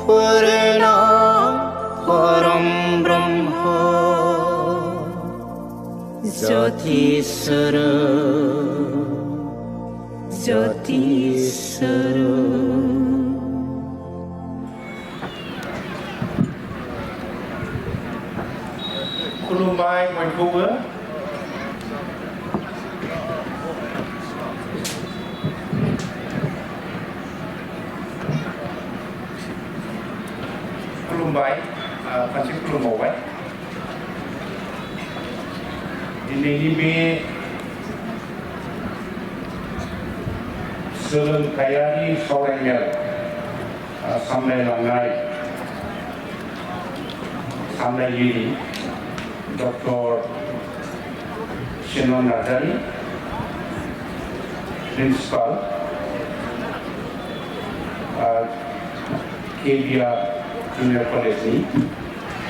पूर्णा परम ब्रह्म ज्योतिस्वर खुलुमबाय बयखौबो खुलुमबाय खनसे खुलुमबावबाय दिनैनि बे सोलोंथायारि सावरायमेल सामलायलांनाय सामलायगिरि doctor Shenon Narzary principal KBR junior कलेजनि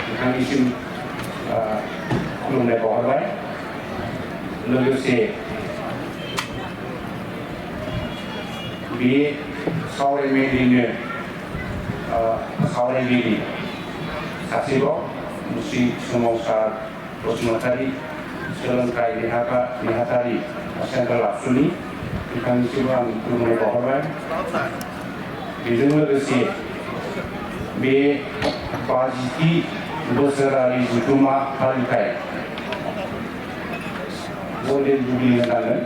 बिथांनिसिम खुलुमनाय बावहरबाय लोगोसे बे सावरायमेलनिनो सावरायगिरि सासेबाव मुस्रि सोमावसार बसुमतारी सोलोंथाइ नेहाथारि सेन्ट्रेल आबसुनि बिथांनिसिमबो आं खुलुमनाय बावहरबाय बेजों लोगोसे बे 50थि बोसोरारि जथुम्मा फालिथाय गल्डेन जुबलि होननानै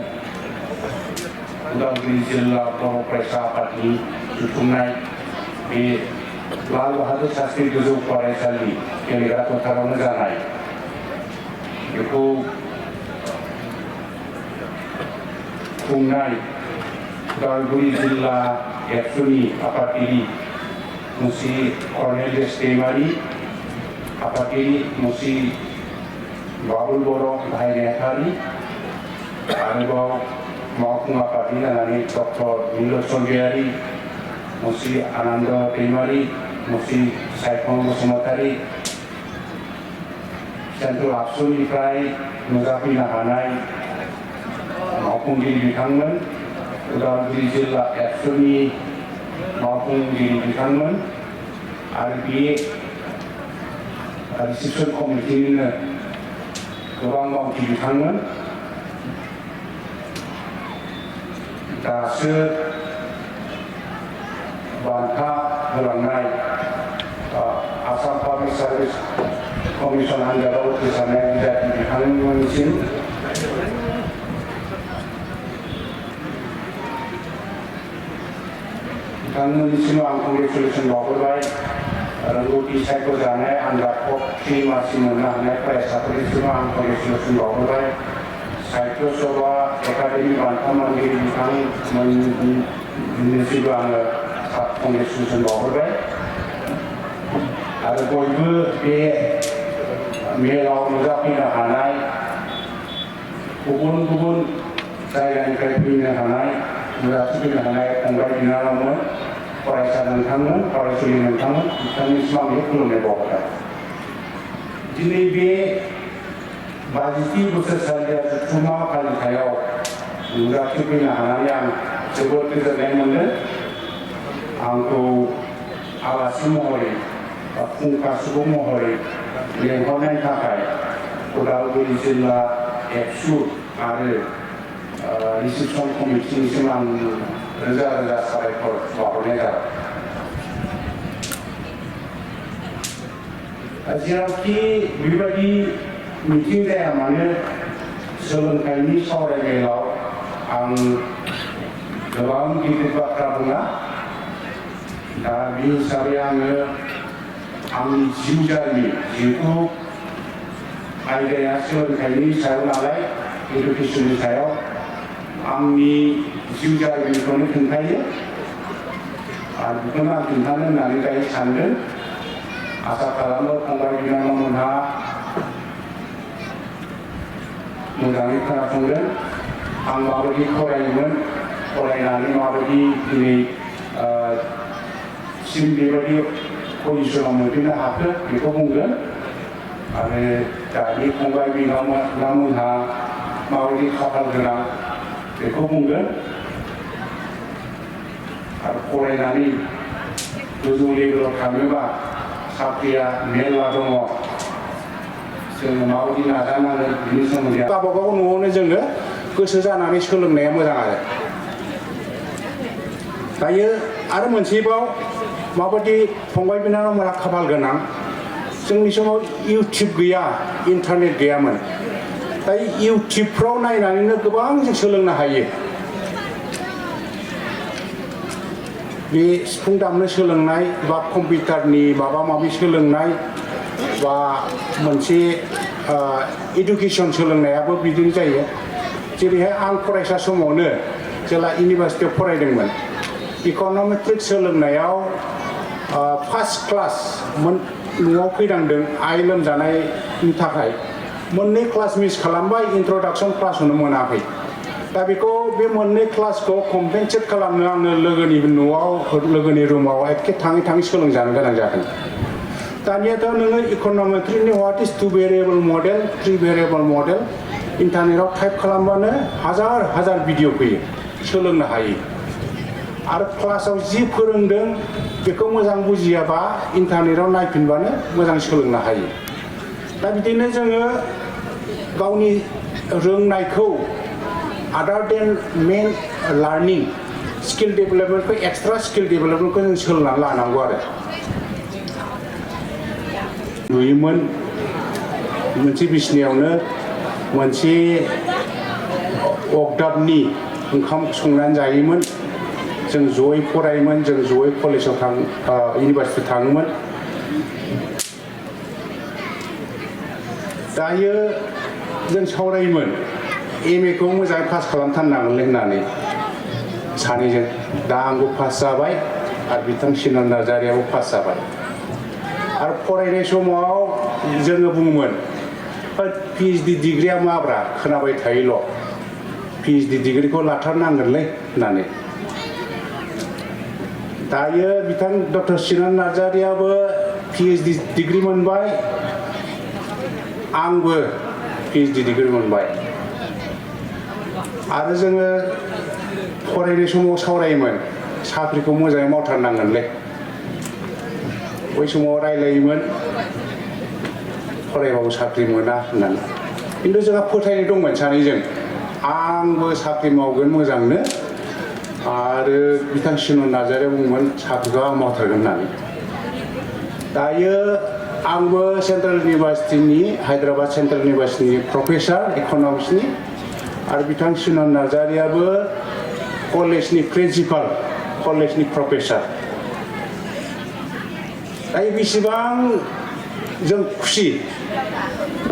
उदालगुरि जिल्ला बर' फरायसा आफादनि जुथुमनाय बे लाल बाहादुर शास्त्री गोजौ फरायसालि गेलेग्रा फोथारावनो जानाय बेखौ खुंनाय उदालगुरि जिल्ला एबसुनि आफादगिरि मुंशी कर्नेलियास दैमारी आफादगिरि मुंशी बाबुल बर' गाहाय नेहाथारि आरोबाव मावफुं आफादगिरि जानानै डक्टर मिलद चौधरी मुंशी आनन्द दैमारी मुंशी सायखं बसुमतारी सेन्ट्रेल आबसुनिफ्राय नुजाफैनो हानाय मावफुंगिरि बिथांमोन उदालगुरि जिल्ला एबसुनि मावफुंगिरि बिथांमोन आरो बे रिसेपसन कमिटिनिनो गोबां मावथि बिथांमोन दासो बान्था होलांनाय आसाम पाब्लिक सार्भिस कमिसन आनजादाव उथ्रिसारनाय बिद्यार्थी बिथांमोननिसिम बिथांमोननिसिम आं कंग्रेचुलेसन बावहरबाय रोंगौथि सायख'जानाय आनजाद 3 मासि मोननो हानाय फरायसाफोरनिसिम आं कंग्रेचुलेसन बावहरबाय साहित्य सभा एकाडेमि बान्था मोनगिरि बिथांमोननिसिमबो आङो कंग्रेचुलेसन बावहरबाय आरो बयबो बे मेलाव नुजाफैनो हानाय गुबुन गुबुन जायगानिफ्राय फैनो हानाय नुजाथिफैनो हानाय फंबाय बिनानावमोन फरायसा नोंथांमोन फरायसुलि नोंथांमोन बिथांनिसिम आं खुलुमनाय बावहरबाय दिनै बे 50थि बोसोरसालिया जथुम्मा फालिथायाव नुजाथिफैनो हानानै आं जोबोद गोजोननाय मोन्दों आंखौ आलासि महरै बा फुंखा सुबुं महरै लेंहरनायनि थाखाय उदालगुरि जिल्ला एबसु आरो रिसेपसन कमिटिनिसिम आं रोजा रोजा साबायखर बावहरनाय जाबाय जेरावखि बेबायदि मिटिं जाया मानो सोलोंथाइनि सावरायमेलाव आं गोबां गिदिर बाथ्रा बुङा दा बे हिसाबै आङो आंनि जिउ जारिमिन जिहेतु आयदाया सोलोंथाइनि सायाव नालाय इडुकेसननि सायाव आंनि जिउ जारिमिनखौनो खोन्थायो आरो बेखौनो आं खोन्थानो होननानै दायो सानदों आसा खालामो फंबाय बिनानावमोनहा मोजाङै खोनासंदों आं माबायदि फरायोमोन फरायनानै माबायदि दिनै सिम बेबायदि पजिसनाव मोनफैनो हाखो बेखौ बुंगोन आरो दानि फंबाय बिनानावमोनहा माबायदि खाफाल गोनां बेखौ बुंगोन आरो फरायनानै गोजौ लेभेलाव थाङोबा साख्रिया मेरला दङ जोङो माबायदि नाजानांगोन बिनि सोमोन्दै गावबागाव न'आवनो जोङो गोसो जानानै सोलोंनाया मोजां आरो दायो आरो मोनसेबाव माबायदि फंबाय बिनानावमोनहा खाफाल गोनां जोंनि समाव इउटुब गैया इन्टारनेट गैयामोन दायो इउटुबफ्राव नायनानैनो गोबां जों सोलोंनो हायो बे सिफुं दामनो सोलोंनाय बा कम्पिउटारनि माबा माबि सोलोंनाय बा मोनसे इडुकेसन सोलोंनायाबो बिदिनो जायो जेरैहाय आं फरायसा समावनो जेला इउनिभार्सिटियाव फरायदोंमोन इक'न'मेट्रिक्स सोलोंनायाव फार्स्ट क्लास न'आव फैनांदों आइ लोमजानायनि थाखाय मोननै क्लास मिस खालामबाय इन्ट्रडाक्सन क्लास होनो मोनाखै दा बेखौ बे मोननै क्लासखौ कम्पेनसेट खालामनो आङो लोगोनि न'आव लोगोनि रुमाव एखे थाङै थाङै सोलोंजानो गोनां जादों दानियाथ' नोङो इक'न'मेट्रिकनि what is two variable model three variable model इन्टारनेटआव टाइप खालामबानो हाजार हाजार भिडिअ फैयो सोलोंनो हायो आरो क्लासाव जि फोरोंदों बेखौ मोजां बुजियाबा इन्टारनेटआव नायफिनबानो मोजां सोलोंनो हायो दा बिदिनो जोङो गावनि रोंनायखौ आदार देन मेन लार्निं स्किल डेभेलपमेन्टखौ एक्सट्रा स्किल डेभेलपमेन्टखौ जों सोलोंनानै लानांगौ आरो नुयोमोन मोनसे बिसिनायावनो मोनसे अगदाबनि ओंखाम संनानै जायोमोन जों जयै फरायोमोन जों जयै कलेजाव इउनिभार्सिटियाव थाङोमोन दायो जों सावरायोमोन एम ए खौ मोजाङै पास खालामथारनांगोनलै होननानै सानैजों दा आंबो पास जाबाय आरो बिथां सिनन नार्जारियाबो पास जाबाय आरो फरायनाय समाव जोङो बुङोमोन पिएइचडि डिग्रिया माब्रा खोनाबाय थायोल' पिएइचडि डिग्रिखौ लाथारनांगोनलै होननानै दायो बिथां डक्टर सिनन नार्जारियाबो पिएइचडि डिग्रि मोनबाय आंबो पिएइचडि डिग्रि मोनबाय आरो जोङो फरायनाय समाव सावरायोमोन साख्रिखौ मोजाङै मावथारनांगोनलै बै समाव रायलायोमोन फरायबाबो साख्रि मोना होननानै खिन्थु जोंहा फोथायनाय दंमोन सानैजों आंबो साख्रि मावगोन मोजांनो आरो बिथां सिनन नार्जारिया बुंमोन साख्रिखौ आं मावथारगोन होननानै दायो आंबो सेन्ट्रेल इउनिभार्सिटिनि हायद्राबाद सेन्ट्रेल इउनिभार्सिटिनि प्रफेसार इक'नमिक्सनि आरो बिथां सिनन नार्जारियाबो कलेजनि प्रिन्सिपाल कलेजनि प्रफेसार दायो बेसेबां जों खुसि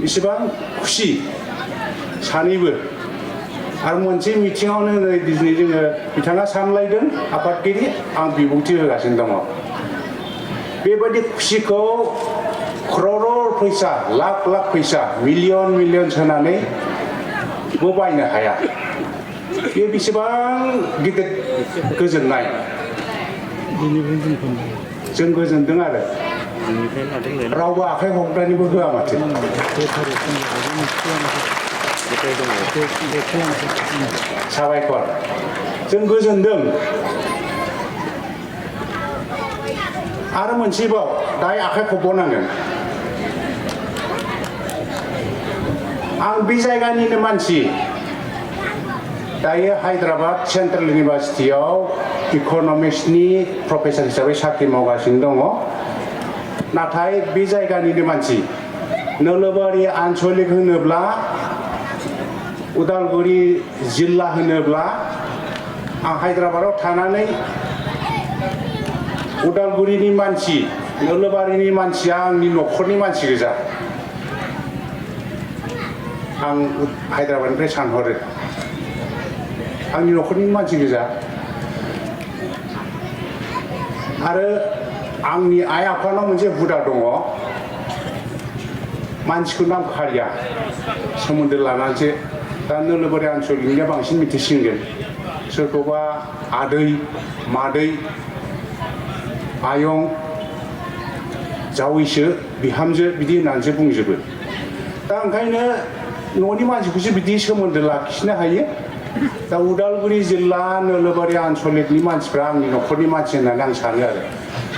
बेसेबां खुसि सानैबो आरो मोनसे मिथिङावनो नै दिनै जोङो बिथाङा सामलायदों आफादगिरि आं बिबुंथि होगासिनो दङ बेबायदि खुसिखौ क्ररर फैसा लाख लाख फैसा मिलियन मिलियन सोनानै बो बायनो हाया बे बेसेबां गिदिर गोजोननाय जों गोजोनदों आरो रावबो आखाइ हमनानैबो होआ माथो साबायखर जों गोजोनदों आरो मोनसेबाव दायो आखाइ खबबावनांगोन आं बे जायगानिनो मानसि दायो हायद्राबाद सेन्ट्रेल इउनिभार्सिटियाव इक'नमिक्सनि प्रफेसार हिसाबै साख्रि मावगासिनो दङ नाथाय बे जायगानिनो मानसि नोलोबारि आन्चलिक होनोब्ला उदालगुरि जिल्ला होनोब्ला आं हायद्राबादाव थानानै उदालगुरिनि मानसि नोलोबारिनि मानसिया आंनि न'खरनि मानसि गोजा आं हायद्राबादनिफ्राय सानहरो आंनि न'खरनि मानसि गोजा आरो आंनि आइ आफानाव मोनसे हुदा दङ मानसिखौ नाम खारिया सोमोन्दो लानानैसो दा नोलोबारि आन्चलिकनिया बांसिन मिथिसिनगोन सोरखौबा आदै मादै आयं जावैसो बिहामजो बिदि होननानैसो बुंजोबो दा ओंखायनो न'नि मानसिखौसो बिदि सोमोन्दो लाखिनो हायो दा उदालगुरि जिल्ला नोलोबारि आन्चलिकनि मानसिफ्रा आंनि न'खरनि मानसि होननानै आं सानो आरो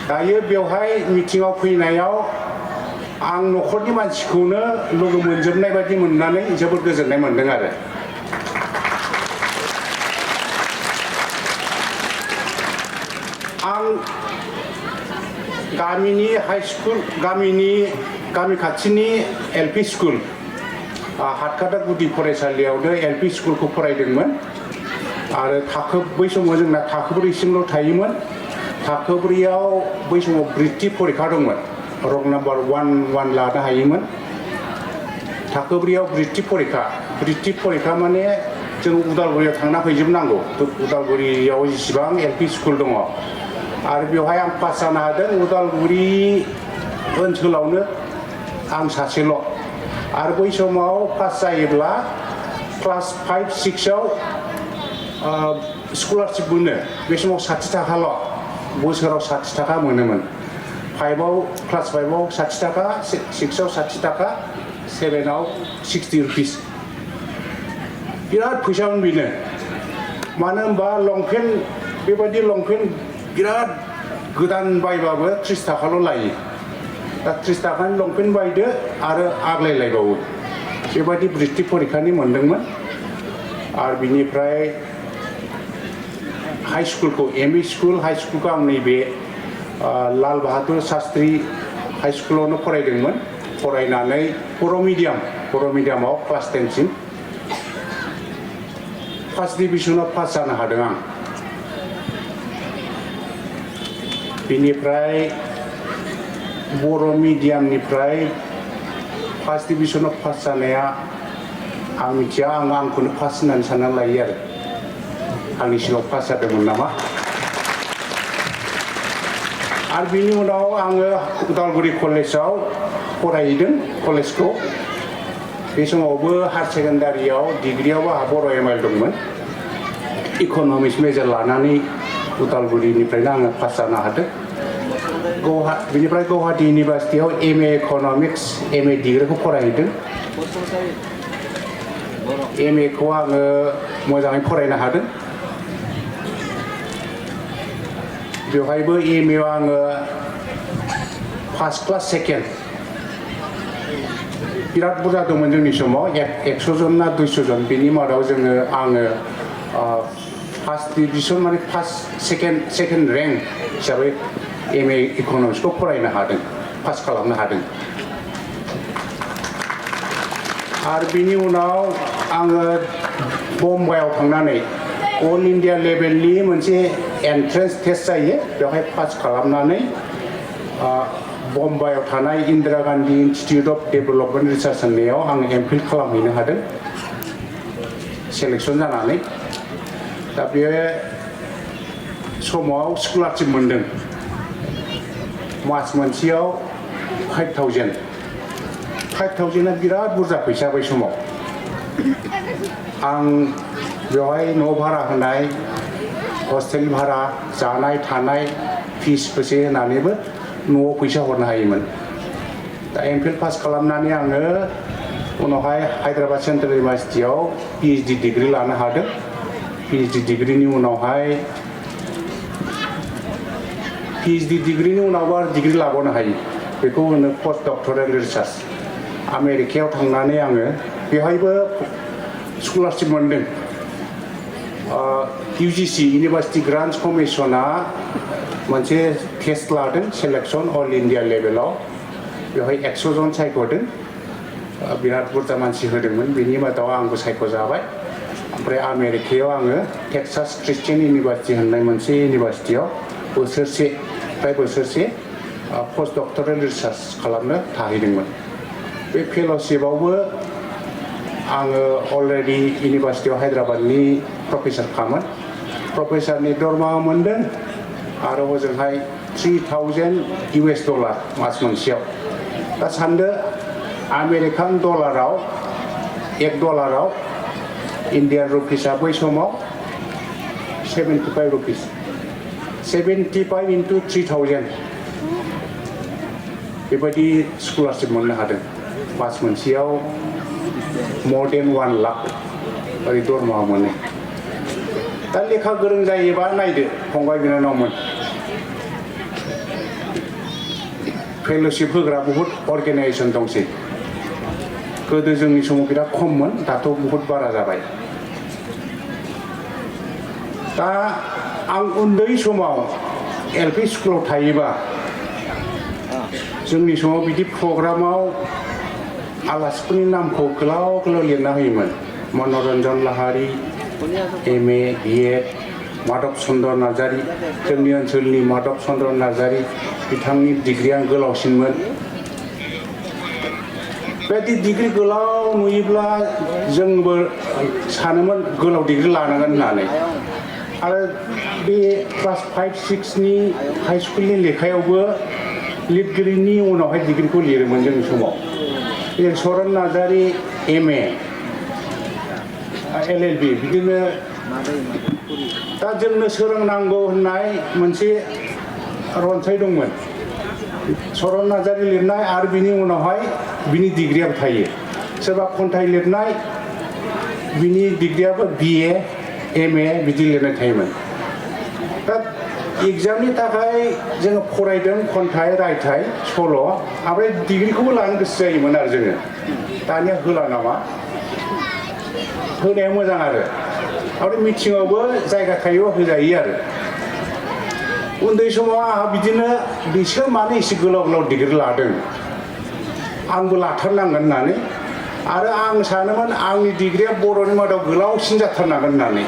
दायो बेवहाय मिटिङाव फैनायाव आं न'खरनि मानसिखौनो लोगो मोनजोबनाय बायदि मोननानै जोबोद गोजोननाय मोनदों आरो आं गामिनि हाइ स्कुल गामि खाथिनि एलपि स्कुल हाटखाटा गुदि फरायसालियावनो एलपि स्कुलखौ फरायदोंमोन आरो बै समाव जोंना थाखोब्रैसिमल' थायोमोन थाखोब्रैयाव बै समाव बृत्ति फरिखा दंमोन रल नाम्बार 1 लानो हायोमोन थाखोब्रैयाव बृत्ति फरिखा माने जों उदालगुरियाव थांना फैजोबनांगौ उदालगुरियाव जेसेबां एलपि स्कुल दङ आरो बेवहाय आं पास जानो हादों उदालगुरि ओनसोलावनो आं सासेल' आरो बै समाव पास जायोब्ला क्लास 5-6 आव स्कलारशिप मोनो बे समाव 60 थाखाल' बोसोराव 60 थाखा मोनोमोन क्लास 5 आव 60 थाखा 6 आव 60 थाखा 7 आव 60 रुपिस बिराद फैसामोन बेनो मानो होनबा बेबायदि लंपेन्ट बिराद गोदान बायबाबो 30 थाखाल' लायो दा 30 थाखानि लंपेन्ट बायदो आरो आग्लायलायबावो बेबायदि बृत्ति फरिखानि मोनदोंमोन आरो बिनिफ्राय हाई स्कुलखौ एमइ स्कुल हाई स्कुलखौ आं नैबे लाल बाहादुर शास्त्री हाई स्कुलावनो फरायदोंमोन फरायनानै बर' मिडियामाव क्लास 10 सिम फार्स्ट डिभिजनाव पास जानो हादों आं बिनिफ्राय बर' मिडियामनिफ्राय फार्स्ट डिभिजनाव पास जानाया आं मिथिया आंखौनो पास होननानै साननानै लायो आरो आंनि सिगाङाव पास जादोंमोन नामा आरो बिनि उनाव आङो उदालगुरि कलेजाव फरायहैदों कलेजखौ बे समावबो हायार सेकेन्डारियाव डिग्रियावबो आंहा बर' एमआइल दंमोन इक'नमिक्स मेजर लानानै उदालगुरिनिफ्रायनो आङो पास जानो हादों बिनिफ्राय गुवाहाटी इउनिभार्सिटियाव एमए इक'नमिक्स एमए डिग्रिखौ फरायहैदों एमएखौ आङो मोजाङै फरायनो हादों बेवहायबो एमएआव आङो फार्स्ट क्लास सेकेन्ड बिराद बुरजा दंमोन जोंनि समाव 100 जन ना 200 जन बिनि मादाव आङो फार्स्ट डिभिजन माने सेकेन्ड रेंक हिसाबै एमए इक'नमिक्सखौ फरायनो हादों पास खालामनो हादों आरो बिनि उनाव आङो बम्बाइआव थांनानै अल इन्डिया लेभेलनि मोनसे एन्ट्रेन्स टेस्ट जायो बेवहाय पास खालामनानै बम्बाइआव थानाय Indira Gandhi institute of development research होननायाव आं एमफिल खालामहैनो हादों सेलेक्सन जानानै दा बे समाव स्कलारशिप मोनदों मास मोनसेयाव 5,000 बिराद बुरजा फैसा बै समाव आं बेवहाय न' भारा होनाय हस्टेल भारा जानाय थानाय फिस फैसा होनानैबो न'आव फैसा हरनो हायोमोन दा एमफिल पास खालामनानै आङो उनावहाय हायद्राबाद सेन्ट्रेल इउनिभार्सिटियाव पिएइचडि डिग्रि लानो हादों पिएइचडि डिग्रिनि उनावहाय पिएइचडि डिग्रिनि उनावबो आरो डिग्रि लाबावनो हायो बेखौ होनो पस्ट डक्टरेल रिसार्च आमेरिकायाव थांनानै आङो बेवहायबो स्कलारशिप मोनदों इउजिसि इउनिभार्सिटि ग्रान्टस कमिसना मोनसे टेस्ट लादों सेलेक्सन अल इन्डिया लेभेलाव बेवहाय 100 जन सायख'दों बिराद बुरजा मानसि होदोंमोन बेनि मादाव आंबो सायख'जाबाय ओमफ्राय आमेरिकायाव आङो टेक्सास क्रिस्टियान इउनिभार्सिटि होननाय मोनसे इउनिभार्सिटियाव बोसोरसे पस्ट डक्टरेल रिसार्च खालामनो थाहैदोंमोन बे फेल'शिपआवबो आङो अलरेडि इउनिभार्सिटियाव हायद्राबादनि प्रफेसारखामोन प्रफेसारनि दरमाहा मोनदों आरो हजोंहाय $3,000 मास मोनसेयाव दा सानदो आमेरिकान डलाराव $1 इन्डियान रुपिसा बै समाव 75 रुपिस 75 into 3,000 बेबायदि स्कलारशिप मोननो हादों मास मोनसेयाव more than 1 लाख ओरै दरमाहा मोनो दा लेखा गोरों जायोबा नायदो फंबाय बिनानावमोन फेल'शिप होग्रा बहुत अर्गेनाइजेसन दंसै गोदो जोंनि समाव बिराद खममोन दाथ' बहुत बारा जाबाय दा आं उन्दै समाव एलपि स्कुलाव थायोबा जोंनि समाव बिदि प्रग्रामाव आलासिफोरनि नामखौ गोलाव गोलाव लिरना होयोमोन मनरन्जन लाहारी MA BEd माधव चन्द्र नार्जारी जोंनि ओनसोलनि माधव चन्द्र नार्जारी बिथांनि डिग्रिया गोलावसिनमोन बेबायदि डिग्रि गोलाव नुयोब्ला जोंबो सानोमोन गोलाव डिग्रि लानांगोन होननानै आरो बे क्लास 5-6 नि हाई स्कुलनि लेखायावबो लिरगिरिनि उनावहाय डिग्रिखौ लिरोमोन जोंनि समाव सरन नार्जारी MA LLB बिदिनो दा जोंनो सोलोंनांगौ होननाय मोनसे रनसाय दंमोन सरन नार्जारी लिरनाय आरो बिनि उनावहाय बिनि डिग्रियाबो थायो सोरबा खन्थाइ लिरनाय बिनि डिग्रियाबो BA MA बिदि लिरनाय थायोमोन दा एग्जामनि थाखाय जोङो फरायदों खन्थाइ रायथाइ सल' ओमफ्राय डिग्रिखौबो लानो गोसो जायोमोन आरो जोङो दानिया होला नामा होनाया मोजां आरो मिटिङावबो जायगा थायोबा होजायो आरो उन्दै समाव आंहा बिदिनो बिसोर मानो एसे गोलाव गोलाव डिग्रि लादों आंबो लाथारनांगोन होननानै आरो आं सानोमोन आंनि डिग्रिया बर'नि मादाव गोलावसिन जाथारनांगोन होननानै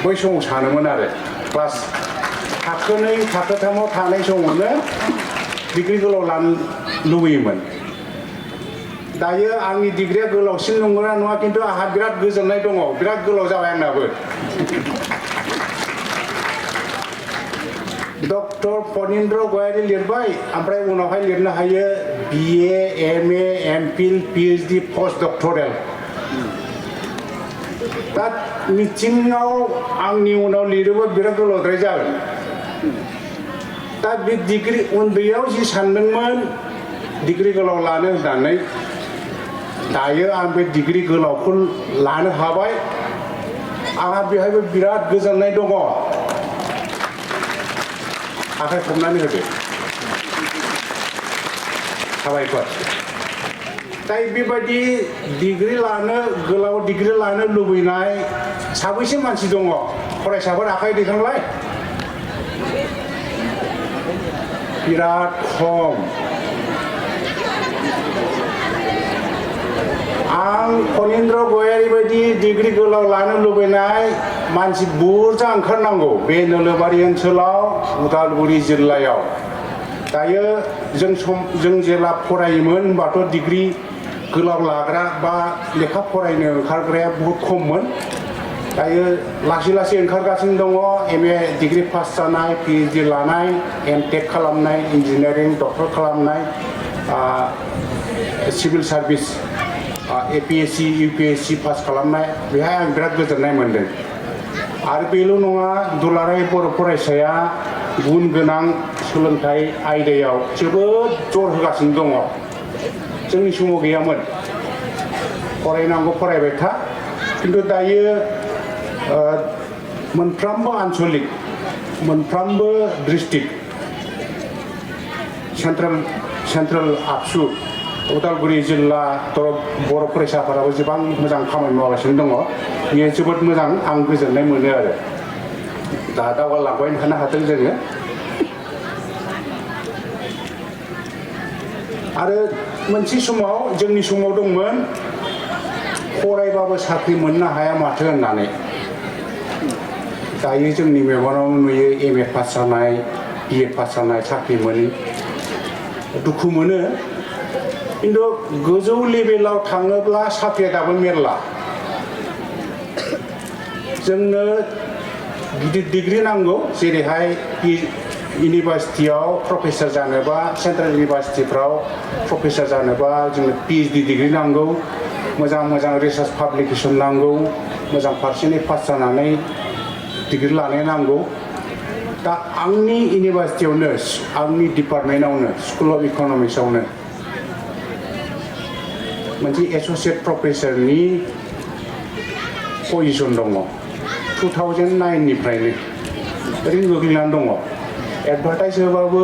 बै समाव सानोमोन आरो क्लास थाखो 2 थाखो 3आव थानाय समावनो डिग्रि गोलाव लानो लुबैयोमोन दायो आंनि डिग्रिया गोलावसिन नंगौना नङा खिन्थु आंहा बिराद गोजोननाय दङ बिराद गोलाव जाबाय आंनाबो डक्टर फनिन्द्र गयारी लिरबाय ओमफ्राय उनावहाय लिरनो हायो BA MA MPhil PhD post doctoral दा मिथिङाव आंनि उनाव लिरोबा बिराद गोलावद्राय जागोन दा बे डिग्रि उन्दैयाव जि सानदोंमोन डिग्रि गोलाव लानो होननानै दायो आं बे डिग्रि गोलावखौ लानो हाबाय आंहा बेहायबो बिराद गोजोननाय दङ आखाइ खबनानै होदो साबायखर दाय बेबायदि डिग्रि लानो गोलाव डिग्रि लानो लुबैनाय साबैसे मानसि दङ फरायसाफोर आखाइ दैखांलाय बिराद खम आं फनिन्द्र गयारी बायदि डिग्रि गोलाव लानो लुबैनाय मानसि बुरजा ओंखारनांगौ बे नोलोबारि ओनसोलाव उदालगुरि जिल्लायाव दायो जों जेब्ला फरायोमोन होनबाथ' डिग्रि गोलाव लाग्रा बा लेखा फरायनो ओंखारग्राया बहुत खममोन दायो लासै लासै ओंखारगासिनो दङ MA डिग्रि पास जानाय PhD लानाय MTech खालामनाय इन्जिनियारिं डक्टर खालामनाय civil service APSC UPSC pass खालामनाय बेहाय आं बिराद गोजोननाय मोनदों आरो बेल' नङा दुलाराय बर' फरायसाया गुन गोनां सोलोंथाइ आयदायाव जोबोद जर होगासिनो दङ जोंनि समाव गैयामोन फरायनांगौ फरायबाय था खिन्थु दायो मोनफ्रोमबो आन्सलिक मोनफ्रोमबो डिस्ट्रिक्ट सेन्ट्रेल आबसु उदालगुरि जिल्ला बर' फरायसाफोराबो गोबां मोजां खामानि मावगासिनो दङ बेयो जोबोद मोजां आं गोजोननाय मोनो आरो दा दावगालांबाय थानो हादों जोङो आरो मोनसे समाव जोंनि समाव दंमोन फरायबाबो साख्रि मोननो हाया माथो होननानै दायो जोंनि मेगनावनो नुयो MA पास जानाय BA पास जानाय साख्रि मोनि दुखु मोनो खिन्थु गोजौ लेभेलाव थाङोब्ला साख्रिया दाबो मेरला जोंनो गिदिर डिग्रि नांगौ जेरैहाय इउनिभार्सिटियाव प्रफेसर जानोबा सेन्ट्रेल इउनिभार्सिटिफ्राव प्रफेसर जानोबा जोंनो PhD डिग्रि नांगौ मोजां मोजां रिसार्च पाब्लिकेसन नांगौ मोजां पार्सेन्टेज पास जानानै डिग्रि लानाय नांगौ दा आंनि इउनिभार्सिटियावनो आंनि डिपार्टमेन्टआवनो स्कुल अफ इक'नमिक्सआवनो मोनसे एस'सियेट प्रफेसरनि पजिसन दङ 2009निफ्रायनो ओरैनो गोग्लैनानै दङ एडभार्टाइज होबाबो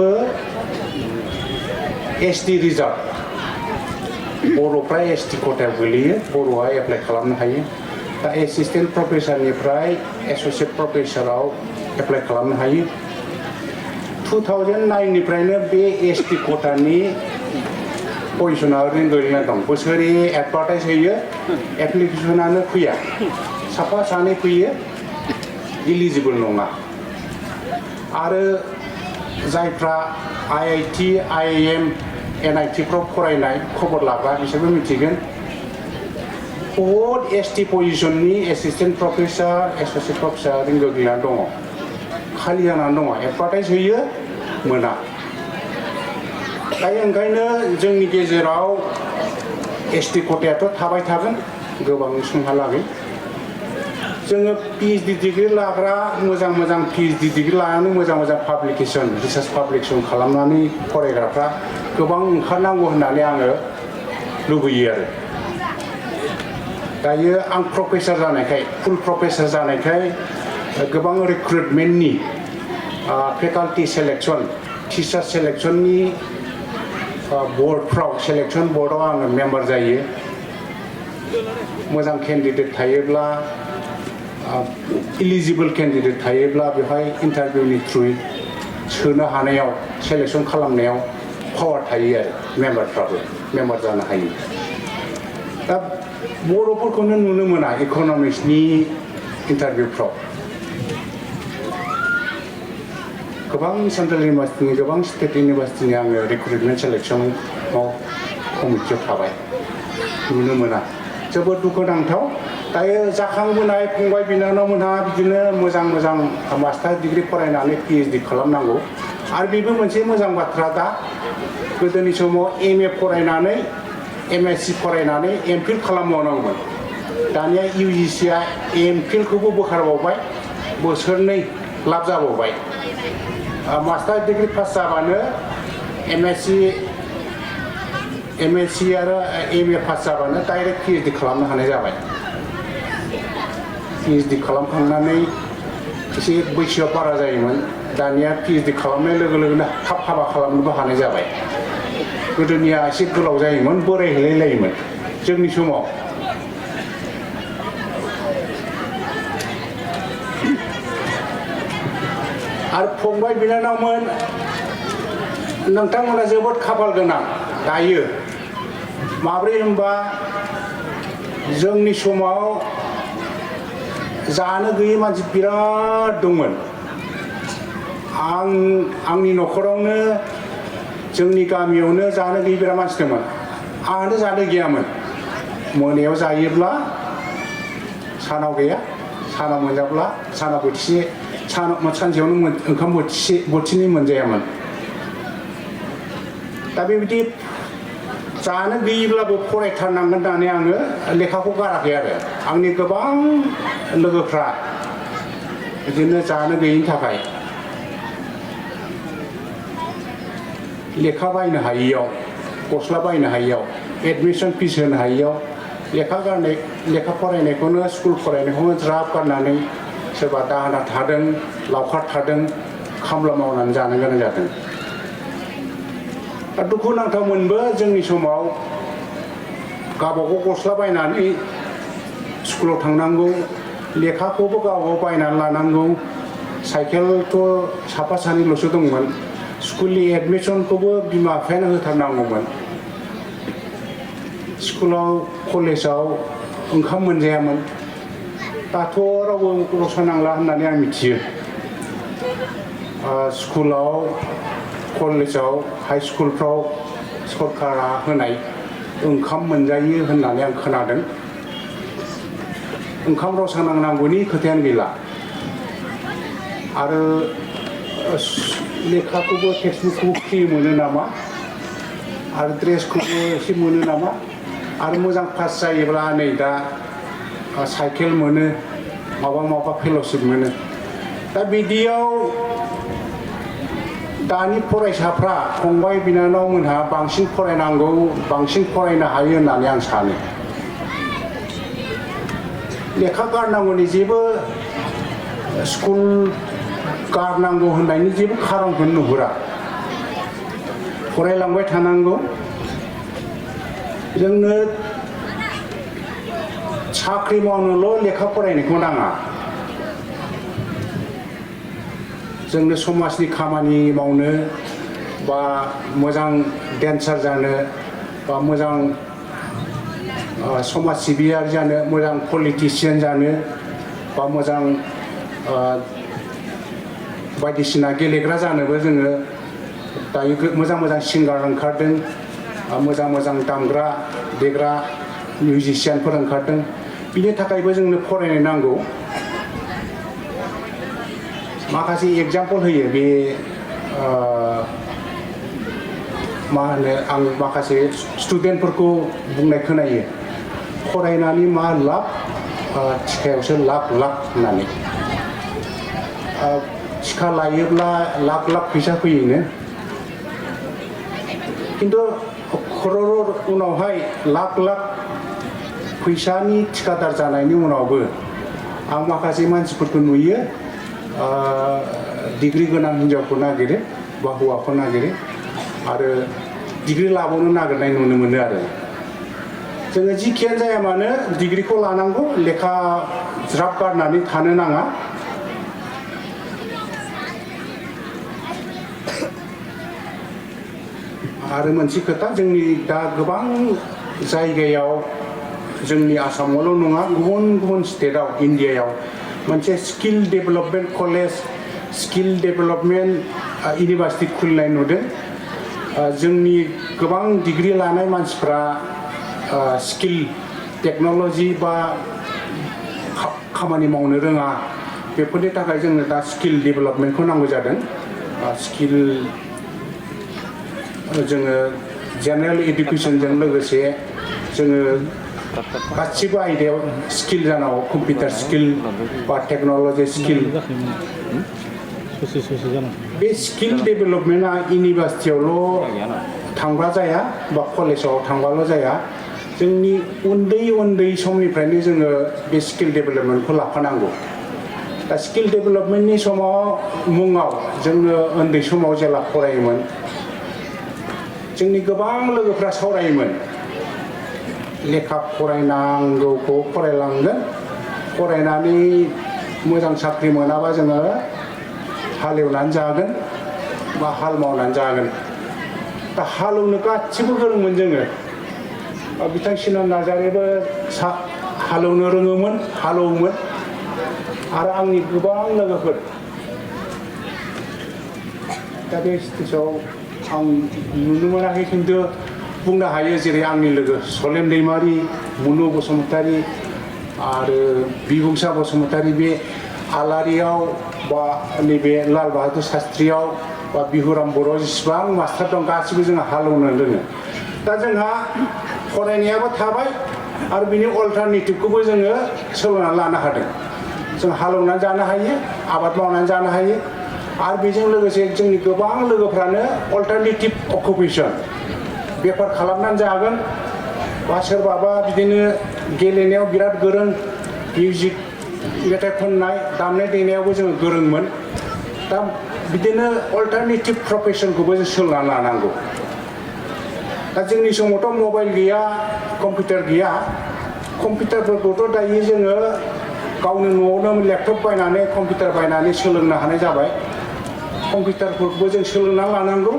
एसटि रिजार्भ बर'फ्रा एसटि खथायाव गोलैयो बर'आ एप्लाइ खालामनो हायो दा एसिस्टेन्ट प्रफेसारनिफ्राय एस'सियेट प्रफेसाराव एप्लाइ खालामनो हायो 2009निफ्रायनो बे एसटि खथानि पजिसना ओरैनो गोलैना दं बोसोरे एडभार्टाइज होयो एप्लिकेसनानो फैया साफा सानै फैयो इलिजिबोल नङा आरो जायफ्रा IIT, IIM, NIT फ्राव फरायनाय खबर लाग्रा बिसोरबो मिथिगोन बहुद एसटि पजिसननि एसिस्टेन्ट प्रफेसार एस'सियेट प्रफेसार ओरैनो गोग्लैना दङ खालि जानानै दङ एडभार्टाइज होयो मोना दायो ओंखायनो जोंनि गेजेराव एसटि खथायाथ' थाबाय थागोन गोबां समहालागै जोङो PhD डिग्री लाग्रा मोजां PhD डिग्री लानानै मोजां पाब्लिकेसन रिसार्च पाब्लिकेसन खालामनानै फरायग्राफ्रा गोबां ओंखारनांगौ होननानै आङो लुबैयो आरो दायो आं प्रफेसार जानायखाय फुल प्रफेसार जानायखाय गोबां रिक्रुटमेन्टनि फेकाल्टि सेलेक्सन टिचार सेलेक्सननि बर्डफ्राव सेलेक्सन बर्डआव आङो मेम्बार जायो मोजां केन्डिडेट थायोब्ला इलिजिबोल केन्डिडेट थायोब्ला बेवहाय इन्टारभिउनि थ्रुयै सोनो हानायाव सेलेक्सन खालामनायाव पावार थायो आरो मेम्बारफ्राबो मेम्बार जानो हायो दा बर'फोरखौनो नुनो मोना इक'नमिक्सनि इन्टारभिउफ्राव गोबां सेन्ट्रेल इउनिभार्सिटिनि गोबां स्टेट इउनिभार्सिटिनि आङो रिक्रुटमेन्ट सेलेक्सनाव कमिटियाव थाबाय नुनो मोना जोबोद दुखुनांथाव दायो जाखांबोनाय फंबाय बिनानावमोनहा बिदिनो मोजां मास्टार डिग्री फरायनानै PhD खालामनांगौ आरो बेबो मोनसे मोजां बाथ्रा दा गोदोनि समाव MA फरायनानै MSc फरायनानै MPhil खालामबावनांगौमोन दानिया UGCआ MPhilखौबो बोखारबावबाय बोसोरनै लाब जाबावबाय मास्टार डिग्री पास जाबानो MSc आरो MA पास जाबानो डाइरेक्ट PhD खालामनो हानाय जाबाय PhD खालामखांनानै एसे बैसोआ बारा जायोमोन दानिया PhD खालामनाय लोगो लोगोनो थाब हाबा खालामनोबो हानाय जाबाय गोदोनिया एसे गोलाव जायोमोन बोरायहैलायलायोमोन जोंनि समाव आरो फंबाय बिनानावमोन नोंथांमोना जोबोद खाफाल गोनां दायो माब्रै होनबा जोंनि समाव जानो गैयै मानसि बिराद दंमोन आंनि न'खरावनो जोंनि गामियावनो जानो गैयै बिराद मानसि दंमोन आंहानो जानो गैयामोन मोनायाव जायोब्ला सानाव गैया सानाव मोनजाब्ला सानाव बोथिसे सानसेयावनो ओंखाम बोथिनै मोनजायामोन दा बेबायदि जानो गैयैब्लाबो फरायथारनांगोन होननानै आङो लेखाखौ गाराखै आरो आंनि गोबां लोगोफ्रा बिदिनो जानो गैयैनि थाखाय लेखा बायनो हायैयाव गस्ला बायनो हायैयाव एडमिसन फिस होनो हायैयाव लेखा फरायनायखौनो स्कुल फरायनायखौनो ज्राब गारनानै सोरबा दाहोना थादों लावखार थादों खामला मावनानै जानो गोनां जादों दुखुनांथावमोनबो जोंनि समाव गावबागाव गस्ला बायनानै स्कुलाव थांनांगौ लेखाखौबो गावबागाव बायनानै लानांगौ साइकेलथ' साफा सानैल'सो दंमोन स्कुलनि एडमिसनखौबो बिमा बिफायानो होथारनांगौमोन स्कुलाव कलेजाव ओंखाम मोनजायामोन दाथ' रावबो रसा नांला होननानै आं मिथियो स्कुलाव कलेजाव हाई स्कुलफ्राव सरकारा होनाय ओंखाम मोनजायो होननानै आं खोनादों ओंखाम रसा नांनांगौनि खोथायानो गैला आरो लेखाखौबो टेक्सटबुकखौबो फ्रि मोनो नामा आरो ड्रेसखौबो एसे मोनो नामा आरो मोजां पास जायोब्ला नै दा साइकेल मोनो माबा फेल'शिप मोनो दा बिदियाव दानि फरायसाफ्रा फंबाय बिनानावमोनहा बांसिन फरायनांगौ बांसिन फरायनो हायो होननानै आं सानो लेखा गारनांगौनि जेबो स्कुल गारनांगौ होननायनि जेबो खारनखौनो नुहुरा फरायलांबाय थानांगौ जोंनो साख्रि मावनोल' लेखा फरायनायखौ नाङा जोंनो समाजनि खामानि मावनो बा मोजां डेन्सार जानो बा मोजां समाज सिबियारि जानो मोजां पलिटिशियान जानो बा मोजां बायदिसिना गेलेग्रा जानोबो जोङो दायो मोजां मोजां सिंगार ओंखारदों मोजां मोजां दामग्रा देग्रा मिउजिशियानफोर ओंखारदों बिनि थाखायबो जोंनो फरायनाय नांगौ माखासे एग्जाम्पल होयो बे मा होनो आं माखासे स्टुडेन्टफोरखौ बुंनाय खोनायो फरायनानै मा लाब टिकायावसो लाख लाख होननानै टिका लायोब्ला लाख लाख फैसा फैयोनो खिन्थु खर'र उनावहाय लाख लाख फैसानि टिकादार जानायनि उनावबो आं माखासे मानसिफोरखौ नुयो डिग्री गोनां हिन्जावखौ नागिरो बा हौवाखौ नागिरो आरो डिग्री लाबावनो नागिरनाय नुनो मोनो आरो जोङो जिखियानो जाया मानो डिग्रीखौ लानांगौ लेखा ज्राब गारनानै थानो नाङा आरो मोनसे खोथा जोंनि दा गोबां जायगायाव जोंनि आसामावल' नङा गुबुन गुबुन स्टेटआव इन्डियायाव मोनसे skill development college skill development university खुलिनाय नुदों जोंनि गोबां डिग्री लानाय मानसिफ्रा स्किल टेक्न'लजि बा खामानि मावनो रोङा बेफोरनि थाखाय जोंनो दा स्किल डेभेलपमेन्टखौ नांगौ जादों स्किल जोङो जेनेरेल इडुकेसनजों लोगोसे जोङो गासिबो आयदायाव स्किल जानांगौ कम्पिउटार स्किल बा टेक्न'लजि स्किल बे स्किल डेभेलपमेन्टआ इउनिभार्सिटियावल' थांबा जाया बा कलेजाव थांबाल' जाया जोंनि उन्दै उन्दै समनिफ्रायनो जोङो बे स्किल डेभेलपमेन्टखौ लाफानांगौ दा स्किल डेभेलपमेन्टनि समाव मुङाव जोङो उन्दै समाव जेला फरायोमोन जोंनि गोबां लोगोफ्रा सावरायोमोन लेखा फरायनांगौखौ फरायलांगोन फरायनानै मोजां साख्रि मोनाबा जोङो हालेवनानै जागोन बा हाल मावनानै जागोन दा हालेवनो गासिबो गोरोंमोन जोङो बिथां सिनन नार्जारियाबो हालेवनो रोङोमोन हालेवोमोन आरो आंनि गोबां लोगोफोर दा बे स्टेजाव आं नुनो मोनाखै खिन्थु बुंनो हायो जेरै आंनि लोगो सलेम दैमारि मुनु बसुमतारी आरो बिबुंसा बसुमतारी बे आलारियाव बा नैबे लाल बाहादुर शास्त्रियाव बा बिहुराम बर' जेसेबां मास्टार दं गासिबो जोङो हालेवनो रोङो दा जोंहा फरायनायाबो थाबाय आरो बिनि अल्टारनेटिभखौबो जोङो सोलोंनानै लानो हादों जों हालेवनानै जानो हायो आबाद मावनानै जानो हायो आरो बेजों लोगोसे जोंनि गोबां लोगोफ्रानो अल्टारनेटिभ अकुपेसन बेफार खालामनानै जागोन बा सोरबाबा बिदिनो गेलेनायाव बिराद गोरों मिउजिक मेथाइ खननाय दामनाय देनायावबो जोङो गोरोंमोन दा बिदिनो अल्टारनेटिभ प्रफेसनखौबो जों सोलोंनानै लानांगौ दा जोंनि समावथ' मबाइल गैया कम्पिउटार गैया कम्पिउटारफोरखौथ' दायो जोङो गावनो न'आवनो लेपटप बायनानै कम्पिउटार बायनानै सोलोंनो हानाय जाबाय कम्पिउटारफोरखौबो जों सोलोंनानै लानांगौ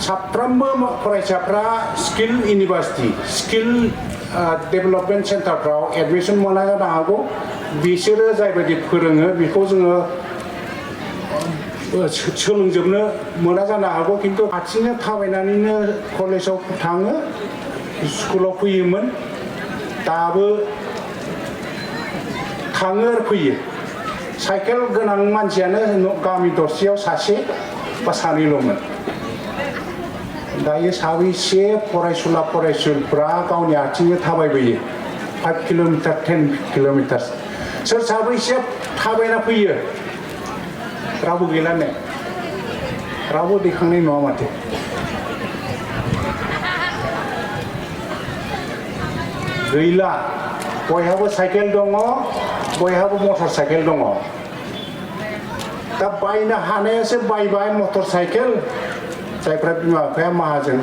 साफ्रोमबो फरायसाफ्रा स्किल इउनिभार्सिटि स्किल डेभेलपमेन्ट सेन्टारफ्राव एडमिसन मोना जानो हागौ बिसोरो जायबायदि फोरोङो बेखौ जोङो सोलोंजोबनो मोना जानो हागौ खिन्थु आथिंजों थाबायनानैनो कलेजाव थाङो स्कुलाव फैयोमोन दाबो थाङो आरो फैयो साइकेल गोनां मानसियानो गामि दरसेयाव सासे बा सानैल'मोन दायो साबैसे फरायसुला फरायसुलिफ्रा गावनि आथिंजों थाबायबोयो 5 किल'मिटार 10 किल'मिटार सोर साबैसे थाबायना फैयो रावबो गैलानो रावबो दैखांनाय नङा माथो गैला बयहाबो साइकेल दङ बयहाबो मटर साइकेल दङ दा बायनो हानायासो बायबाय मटर साइकेल जायफ्रा बिमा बिफाया माहाजोन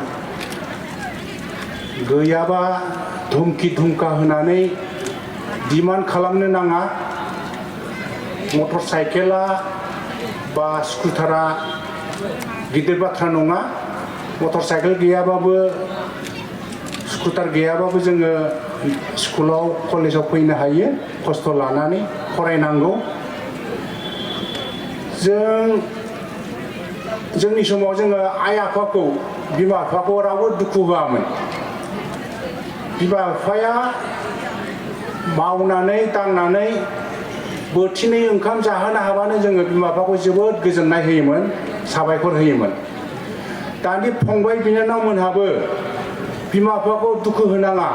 गैयाबा धुमखि धुमखा होनानै डिमान्ड खालामनो नाङा मटर साइकेला बा स्कुटारा गिदिर बाथ्रा नङा मटर साइकेल गैयाबाबो स्कुटार गैयाबाबो जोङो स्कुलाव कलेजाव फैनो हायो खस्थ' लानानै फरायनांगौ जोंनि समाव जोङो आइ आफाखौ बिमा बिफाखौ रावबो दुखु होआमोन बिमा बिफाया मावनानै दांनानै बोथिनै ओंखाम जाहोनो हाबानो जोङो बिमा बिफाखौ जोबोद गोजोननाय होयोमोन साबायखर होयोमोन दानि फंबाय बिनानावमोनहाबो बिमा बिफाखौ दुखु होनाङा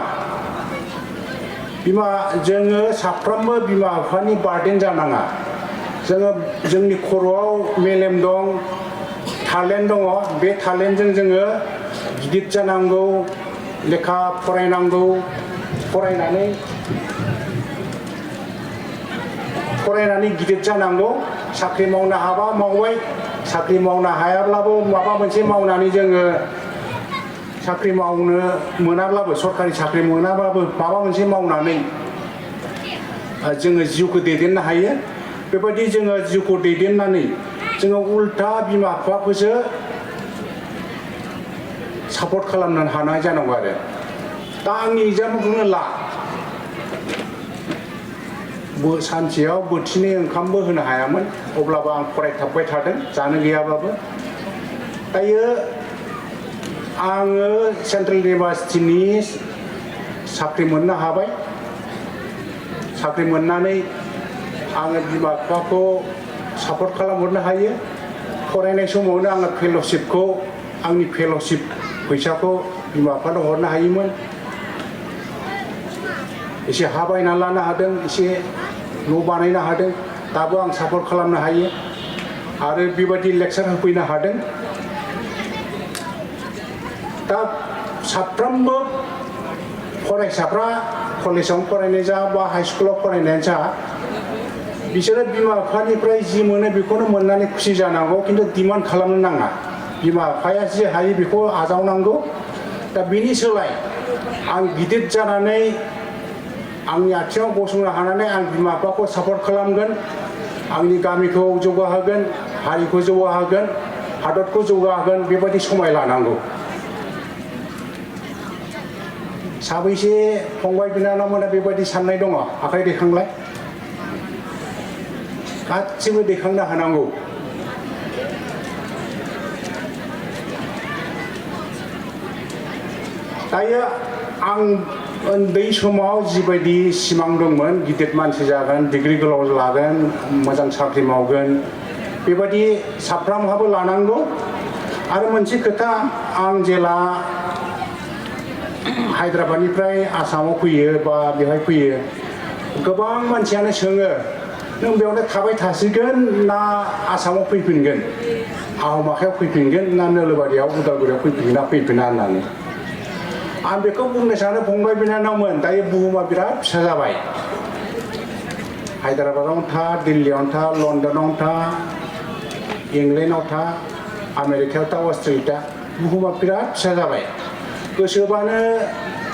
जोङो साफ्रोमबो बिमा बिफानि बार्डेन जानाङा जोंनि खर'आव मेलेम दं टेलेन्ट दङ बे टेलेन्टजों जोङो गिदिर जानांगौ लेखा फरायनांगौ फरायनानै गिदिर जानांगौ साख्रि मावनो हाबा मावबाय साख्रि मावनो हायाब्लाबो माबा मोनसे मावनानै जोङो साख्रि मावनो मोनाब्लाबो सरखारि साख्रि मोनाब्लाबो माबा मोनसे मावनानै जोङो जिउखौ दैदेननो हायो बेबायदि जोङो जिउखौ दैदेननानै जोङो उल्था बिमा बिफाखौसो सापर्ट खालामनो हानाय जानांगौ आरो दा आंनि एग्जाम्पलखौनो ला सानसेयाव बोथिनै ओंखामबो होनो हायामोन अब्लाबो आं फरायथाबबाय थादों जानो गैयाबाबो दायो आङो सेन्ट्रेल इउनिभार्सिटिनि साख्रि मोननो हाबाय साख्रि मोननानै आङो बिमा बिफाखौ सापर्ट खालामहरनो हायो फरायनाय समावनो आङो फेल'शिपखौ आंनि फेल'शिप फैसाखौ बिमा बिफानो हरनो हायोमोन एसे हा बायना लानो हादों एसे न' बानायनो हादों दाबो आं सापर्ट खालामनो हायो आरो बेबायदि लेक्सार होफैनो हादों दा साफ्रोमबो फरायसाफ्रा कलेजाव फरायनाय जा बा हाइ स्कुलाव फरायनायानो जा बिसोरो बिमा बिफानिफ्राय जि मोनो बेखौनो मोननानै खुसि जानांगौ खिन्थु डिमान्ड खालामनो नाङा बिमा बिफाया जि हायो बेखौ आजावनांगौ दा बिनि सोलाय आं गिदिर जानानै आंनि आथिङाव गसंनो हानानै आं बिमा बिफाखौ सापर्ट खालामगोन आंनि गामिखौ जौगाहोगोन हारिखौ जौगाहोगोन हादरखौ जौगाहोगोन बेबायदि समाय लानांगौ साबैसे फंबाय बिनानावमोना बेबायदि साननाय दङ आखाइ दैखांलाय गासिबो दैखांनो हानांगौ दायो आं उन्दै समाव जिबायदि सिमां दंमोन गिदिर मानसि जागोन डिग्री गोलाव लागोन मोजां साख्रि मावगोन बेबायदि साफ्रोमहाबो लानांगौ आरो मोनसे खोथा आं जेला हायद्राबादनिफ्राय आसामाव फैयो बा बेवहाय फैयो गोबां मानसियानो सोङो नों बेयावनो थाबाय थासिगोन ना आसामाव फैफिनगोन आहम आखायाव फैफिनगोन ना नोलोबारियाव उदालगुरियाव फैफिनगोन फैफिना होननानै आं बेखौ बुंनो सानो फंबाय बिनानावमोन दायो बुहुमा बिराद फिसा जाबाय हायद्राबादावनो था दिल्लीयावनो था लण्डनावनो था इंलेण्डआव था आमेरिकायाव था अस्ट्रेलिया बुहुमा बिराद फिसा जाबाय गोसोबानो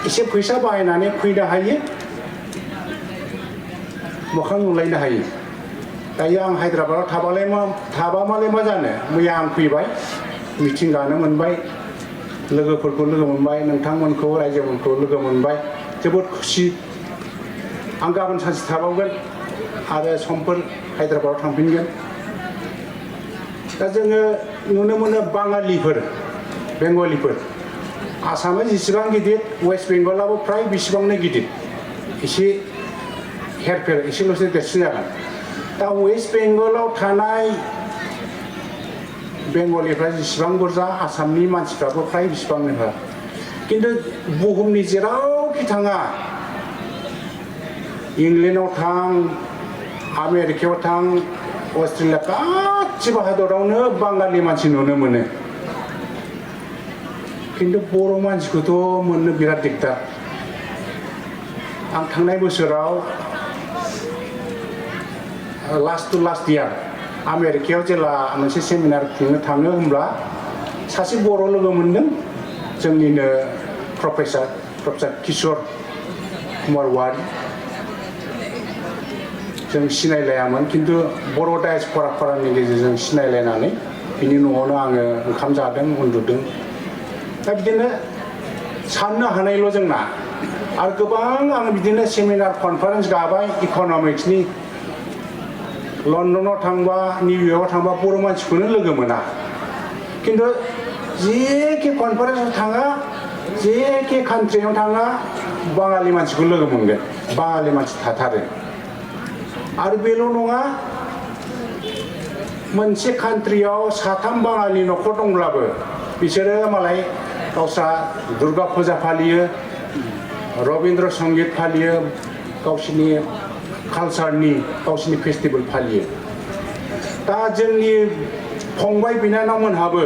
एसे फैसा बाहायनानै फैनो हायो मोखां नुलायनो हायो दायो आं हायद्राबादाव थाबा मालाय मा जानो मैया आं फैबाय मिटिं लानो मोनबाय लोगोफोरखौ लोगो मोनबाय नोंथांमोनखौ रायजोफोरखौ लोगो मोनबाय जोबोद खुसि आं गाबोन सानसे थाबावगोन आरो समफोर हायद्राबादाव थांफिनगोन दा जोङो नुनो मोनो बाङालिफोर बेंगलिफोर आसामा जेसेबां गिदिर वेस्ट बेंगलाबो फ्राय बेसेबांनो गिदिर एसे हेरफेर एसेल'सो देरसिन जागोन दा वेस्ट बेंगलाव थानाय बेंगलिफ्रा जेसेबां बुरजा आसामनि मानसिफ्राबो फ्राय बेसेबांनो खिन्थु बुहुमनि जेरावखि थाङा इंलेण्डआव थां आमेरिकायाव थां अस्ट्रेलिया गासिबो हादरावनो बाङालि मानसि नुनो मोनो खिन्थु बर' मानसिखौथ' मोननो बिराद दिगदार आं थांनाय बोसोराव लास्ट इयार आमेरिकायाव जेला मोनसे सेमिनार खुंनो थाङो होमब्ला सासे बर' लोगो मोनदों जोंनिनो प्रफेसार किशोर कुमार वारि जों सिनायलायामोन खिन्थु बर' डायस्प'राफोरनि गेजेरजों सिनायलायनानै बिनि न'आवनो आङो ओंखाम जादों उन्दुदों दा बिदिनो साननो हानायल' जोंना आरो गोबां आं बिदिनो सेमिनार कनफारेन्स गाबाय इक'नमिक्सनि लन्डनाव थांबा निउयर्कआव थांबा बर' मानसिखौनो लोगो मोना खिन्थु जेखि कनफारेन्सआव थाङा जेखि कान्ट्रियाव थाङा बाङालि मानसिखौ लोगो मोनगोन बाङालि मानसि थाथारो आरो बेल' नङा मोनसे कान्ट्रियाव साथाम बाङालि न'खर दंब्लाबो बिसोरो मालाय गावस्रा दुर्गा फुजा फालियो रबीन्द्र संगीत फालियो गावसिनि कालचारनि गावसिनि फेस्टिभेल फालियो दा जोंनि फंबाय बिनानावमोनहाबो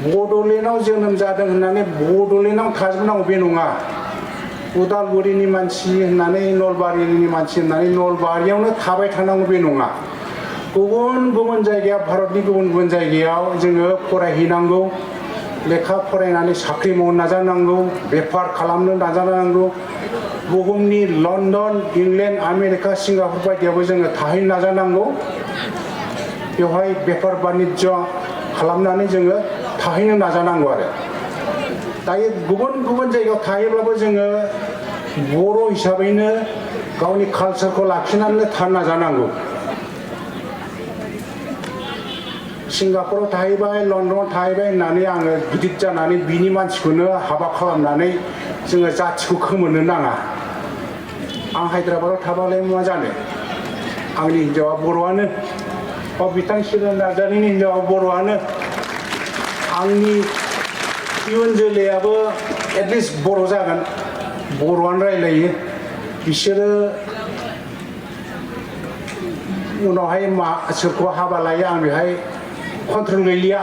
बड'लेण्डआव जोनोम जादों होननानै बड'लेण्डआव थाजोबनांगौ बे नङा उदालगुरिनि मानसि होननानै नलबारिनि मानसि होननानै नलबारियावनो थाबाय थानांगौ बे नङा गुबुन गुबुन जायगायाव भारतनि गुबुन गुबुन जायगायाव जोङो फरायहैनांगौ लेखा फरायनानै साख्रि मावनो नाजानांगौ बेफार खालामनो नाजानांगौ बुहुमनि लन्डन इंलेण्ड आमेरिका सिंगापुर बायदियावबो जोङो थाहैनो नाजानांगौ बेवहाय बेफार बानिज्य खालामनानै जोङो थाहैनो नाजानांगौ आरो दायो गुबुन गुबुन जायगायाव थाहैब्लाबो जोङो बर' हिसाबैनो गावनि कालचारखौ लाखिनानै थानो नाजानांगौ सिंगापुराव थाहैबाय लन्डनाव थाहैबाय होननानै आङो गिदिर जानानै बिनि मानसिखौनो हाबा खालामनानै जोङो जाथिखौ खोमोरनो नाङा आं हायद्राबादाव थाबालाय मा जानो आंनि हिन्जावा बर'आनो बिथां सिरन नार्जारिनि हिन्जावा बर'आनो आंनि इयुन जोलैयाबो एटलिस्ट बर' जागोन बर'आनो रायलायो बिसोरो उनावहाय सोरखौ हाबा लायो आं बेहाय कन्ट्रल गैलिया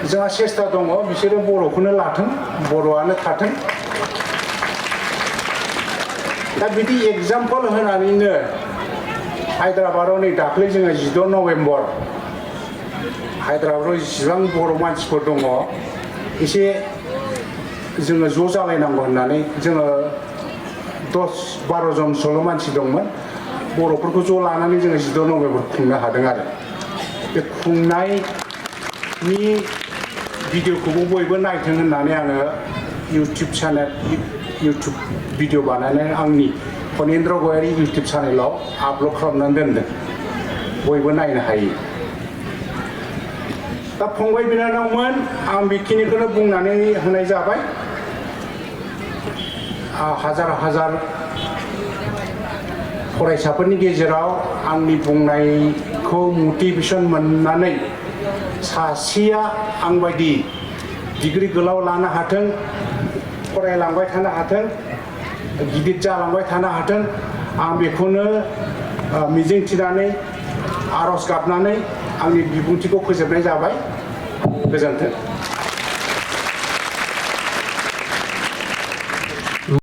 जोंहा सेस्था दङ बिसोरो बर'खौनो लाथों बर'आनो थाथों दा बिदि एग्जाम्पल होनानैनो हायद्राबादाव नै दाख्लै जोङो 16 नभेम्बर हायद्राबादाव जेसेबां बर' मानसिफोर दङ एसे जोङो ज' जालायनांगौ होननानै जोङो 10-12 जनसोल' मानसि दंमोन बर'फोरखौ ज' लानानै जोङो 16 नभेम्बर खुंनो हादों आरो बे खुंनायनि भिडिअखौबो बयबो नायथों होननानै आङो इउटुब भिडिअ बानायनानै आंनि फनेन्द्र गयारि इउटुब चेनेलाव आपल'ड खालामनानै दोनदों बयबो नायनो हायो दा फंबाय बिनानावमोन आं बेखिनिखौनो बुंनानै होनाय जाबाय हाजार हाजार फरायसाफोरनि गेजेराव आंनि बुंनायखौ मटिभेसन मोननानै सासेया आंबायदि डिग्री गोलाव लानो हाथों फरायलांबाय थानो हाथों गिदिर जालांबाय थानो हाथों आं बेखौनो मिजिंथिनानै आर'ज गाबनानै आंनि बिबुंथिखौ फोजोबनाय जाबाय गोजोन्थों